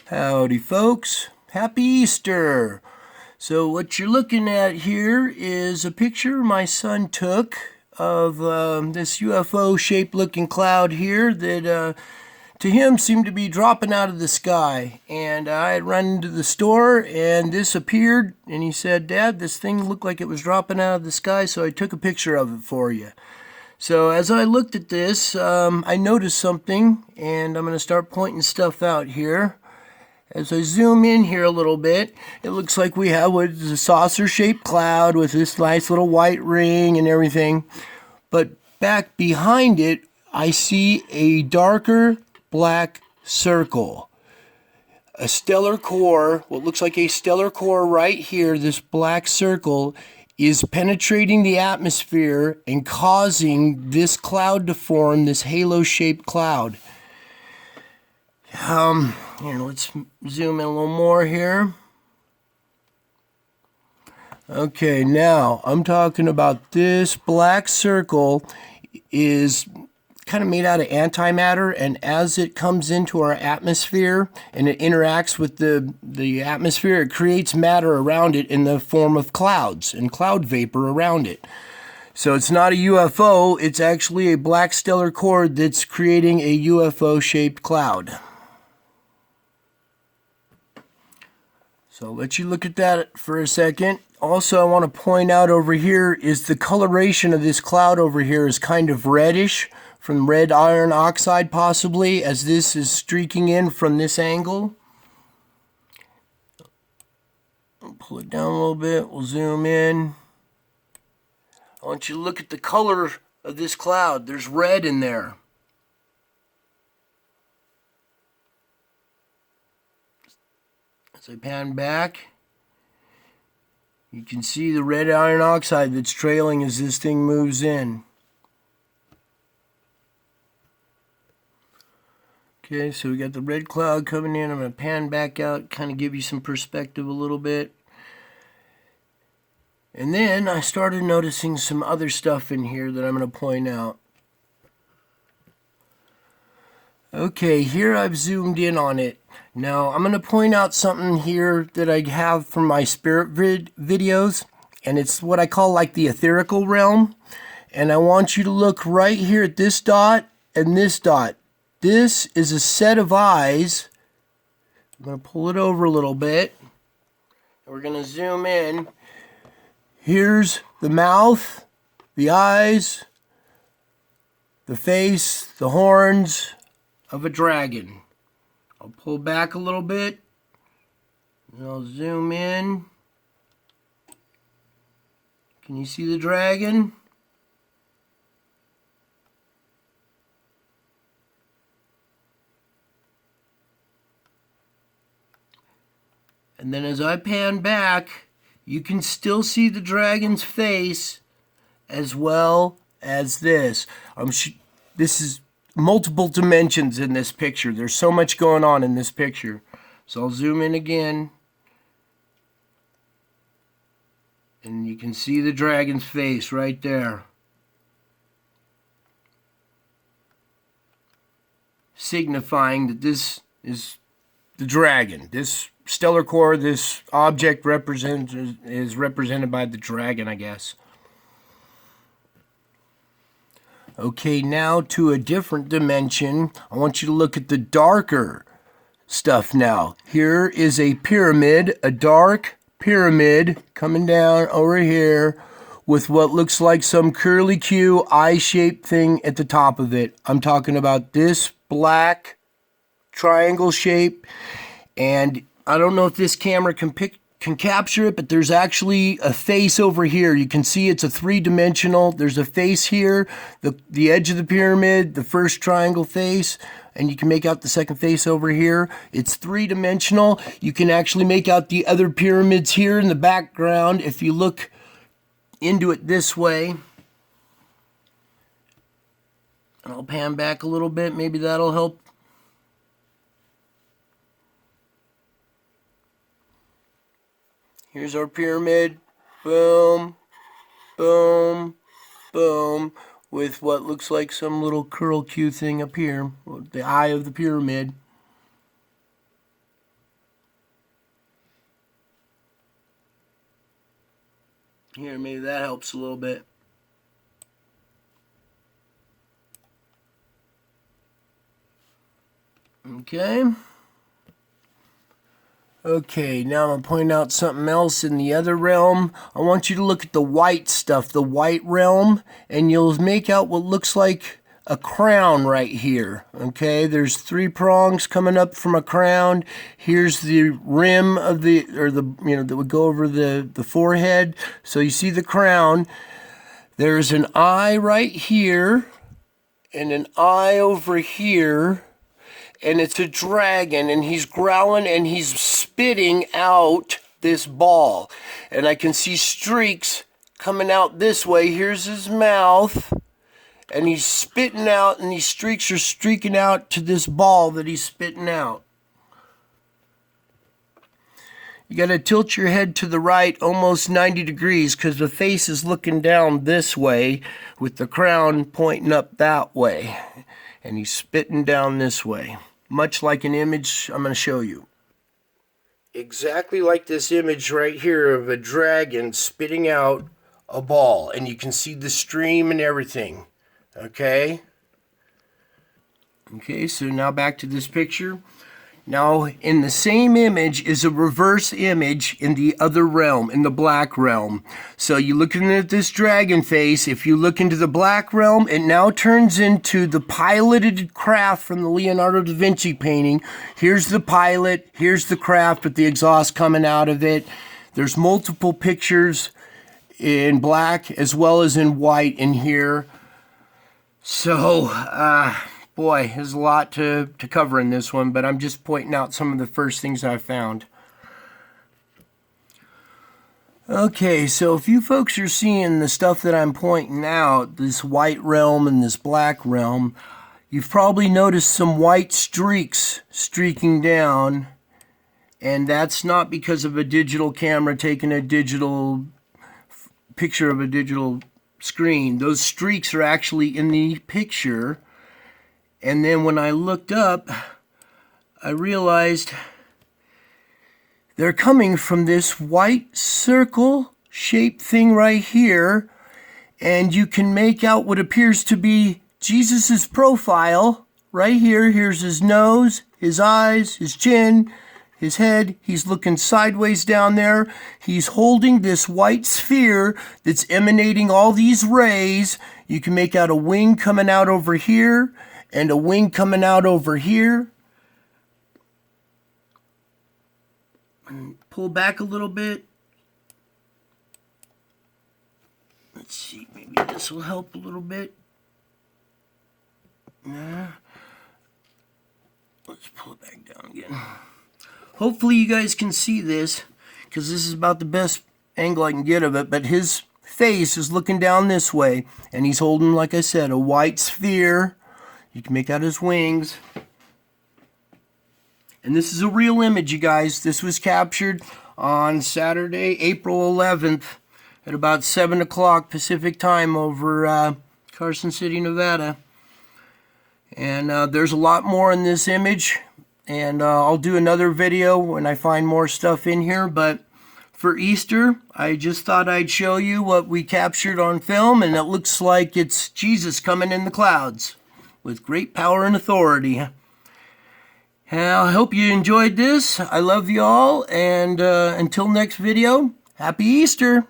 Howdy folks, happy Easter. So what you're looking at here is a picture my son took of this UFO shaped looking cloud here that to him seemed to be dropping out of the sky. And I had run into the store and this appeared and he said, "Dad, this thing looked like it was dropping out of the sky, so I took a picture of it for you." So as I looked at this, I noticed something, and I'm going to start pointing stuff out here. As I zoom in here a little bit, it looks like we have what is a saucer-shaped cloud with this nice little white ring and everything. But back behind it, I see a darker black circle. A stellar core, what looks like a stellar core right here, this black circle, is penetrating the atmosphere and causing this cloud to form, this halo-shaped cloud. Here, let's zoom in a little more here. Okay, now I'm talking about this black circle is kind of made out of antimatter, and as it comes into our atmosphere and it interacts with the atmosphere, it creates matter around it in the form of clouds and cloud vapor around it. So it's not a UFO, it's actually a black stellar core that's creating a UFO-shaped cloud. So I'll let you look at that for a second. Also, I want to point out over here is the coloration of this cloud over here is kind of reddish, from red iron oxide possibly, as this is streaking in from this angle. I'll pull it down a little bit, we'll zoom in. I want you to look at the color of this cloud. There's red in there. As I pan back, you can see the red iron oxide that's trailing as this thing moves in. Okay, so we got the red cloud coming in. I'm going to pan back out, kind of give you some perspective a little bit. And then I started noticing some other stuff in here that I'm going to point out. Okay, here I've zoomed in on it. Now I'm going to point out something here that I have from my spirit videos, and it's what I call like the etherical realm. And I want you to look right here at this dot and this dot. This is a set of eyes. I'm going to pull it over a little bit. We're going to zoom in. Here's the mouth, the eyes, the face, the horns of a dragon. I'll pull back a little bit, and I'll zoom in. Can you see the dragon? And then as I pan back, you can still see the dragon's face as well as this. This is multiple dimensions in this picture. There's so much going on in this picture. So I'll zoom in again. And you can see the dragon's face right there, signifying that this is the dragon. This stellar core, this object is represented by the dragon, I guess. Okay, now to a different dimension. I want you to look at the darker stuff now. Here is a pyramid, a dark pyramid coming down over here with what looks like some curly-Q eye-shaped thing at the top of it. I'm talking about this black triangle shape, and I don't know if this camera can capture it, but there's actually a face over here. You can see it's a three-dimensional. There's a face here, the edge of the pyramid, the first triangle face, and you can make out the second face over here. It's three-dimensional. You can actually make out the other pyramids here in the background if you look into it this way. And I'll pan back a little bit. Maybe that'll help. Here's our pyramid, boom, boom, boom, with what looks like some little curl Q thing up here, the eye of the pyramid. Here, maybe that helps a little bit. Okay. Okay, now I'm going to point out something else in the other realm. I want you to look at the white stuff, the white realm, and you'll make out what looks like a crown right here. Okay, there's 3 prongs coming up from a crown. Here's the rim of the, or the, that would go over the forehead. So you see the crown. There's an eye right here, and an eye over here. And it's a dragon, and he's growling, and he's spitting out this ball. And I can see streaks coming out this way. Here's his mouth, and he's spitting out, and these streaks are streaking out to this ball that he's spitting out. You got to tilt your head to the right almost 90 degrees because the face is looking down this way with the crown pointing up that way. And he's spitting down this way, much like an image I'm going to show you. Exactly like this image right here of a dragon spitting out a ball. And you can see the stream and everything. Okay? Okay, so now back to this picture. Now, in the same image is a reverse image in the other realm, in the black realm. So you're looking at this dragon face. If you look into the black realm, it now turns into the piloted craft from the Leonardo da Vinci painting. Here's the pilot, here's the craft with the exhaust coming out of it. There's multiple pictures in black as well as in white in here. So, boy, there's a lot to cover in this one, but I'm just pointing out some of the first things I found. Okay, so if you folks are seeing the stuff that I'm pointing out, this white realm and this black realm, you've probably noticed some white streaks streaking down, and that's not because of a digital camera taking a digital picture of a digital screen. Those streaks are actually in the picture. And then when I looked up, I realized they're coming from this white circle-shaped thing right here. And you can make out what appears to be Jesus's profile right here. Here's his nose, his eyes, his chin, his head. He's looking sideways down there. He's holding this white sphere that's emanating all these rays. You can make out a wing coming out over here, and a wing coming out over here. And pull back a little bit. Let's see, maybe this will help a little bit. Nah. Let's pull it back down again. Hopefully you guys can see this, because this is about the best angle I can get of it, but his face is looking down this way, and he's holding, like I said, a white sphere. You can make out his wings. And this is a real image, you guys. This was captured on Saturday, April 11th at about 7 o'clock Pacific time over Carson City, Nevada. And there's a lot more in this image. And I'll do another video when I find more stuff in here. But for Easter, I just thought I'd show you what we captured on film. And it looks like it's Jesus coming in the clouds with great power and authority. I hope you enjoyed this. I love you all, and until next video, happy Easter!